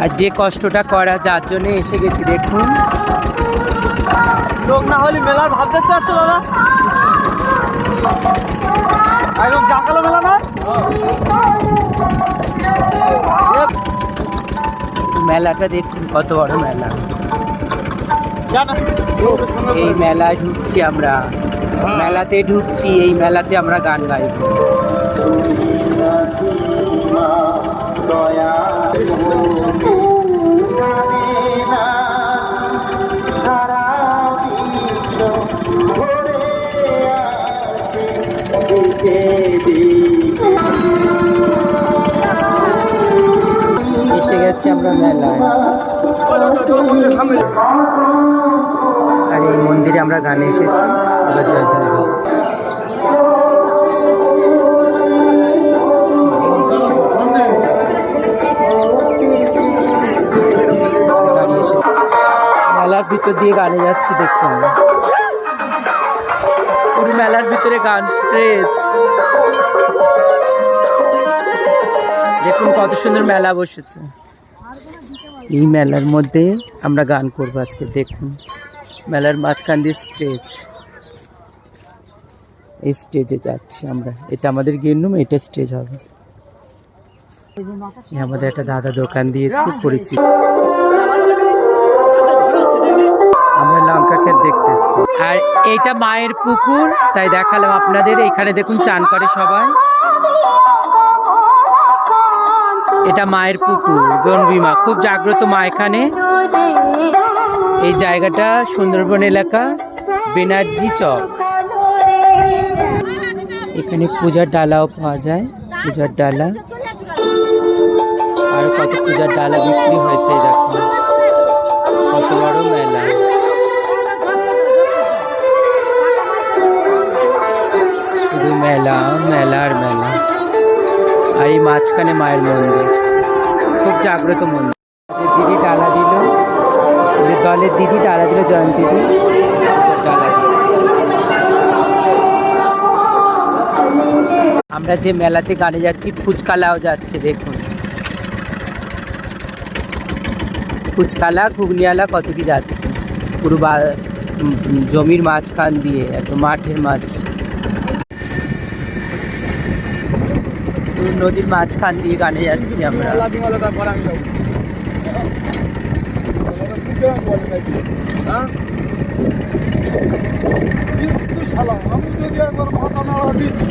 আর যে কষ্টটা করা যার জন্য এসে গেছি দেখুন। লোক না হলে মেলার ভাব দেখতে পাচ্ছ দাদা, একদম জাকালো মেলা না। মেলাটা দেখুন কত বড় মেলা। এই মেলায় ঢুকছি আমরা, মেলাতে ঢুকছি, এই মেলাতে আমরা গান গাইব। এসে গেছি আমরা মেলায়, আর এই মন্দিরে আমরা গানে এসেছি। এবার জয়ধ্বনি দেব। মেলার ভিতর দিয়ে গানে যাচ্ছি দেখুন, পুরো মেলার ভিতরে গান স্ট্রেজ। দেখুন কত সুন্দর মেলা বসেছে। এই মেলার মধ্যে আমরা গান করবো আজকে। দেখুন মেলার মাঝখান দিয়ে স্টেজ, এই স্টেজে যাচ্ছি আমরা। এটা আমাদের গেট রুম, এটা স্টেজ হবে। আমাদের একটা দাদা দোকান দিয়েছে পরিচিত। আমরা লঙ্কা ক্ষেত দেখতে এসছি। আর এইটা মায়ের পুকুর, তাই দেখালাম আপনাদের। এখানে দেখুন চান করে সবাই। এটা মায়ের পুকুর, বনবিমা, খুব জাগ্রত মা এখানে। এই জায়গাটা সুন্দরবন এলাকা, বেনার্জি চক। এখানে পূজার ডালাও পাওয়া যায়, পূজার ডালা। আর কত পূজার ডালা বিক্রি হয়েছে। দেখুন কত বড় মেলা। শুধু মেলা, মেলার মেলা। আর এই মাঝখানে মায়ের মন্দির, খুব জাগ্রত মন্দির। দিদি ডালা দিল, দলের দিদি ডালা দিল, জয়ন্তী দিদি ডালা দিল। আমরা যে মেলাতে গানে যাচ্ছি, ফুচকালাও যাচ্ছে দেখুন। ফুচকালা, ঘুগনিওয়ালা কত কি যাচ্ছে, পুরো জমির মাঝখান দিয়ে, একদম মাঠের মাঝ, নদীর মাঝখান দিয়ে গানে যাচ্ছি আমরা। আমি যদি একবার মাথা নাড়া দিচ্ছি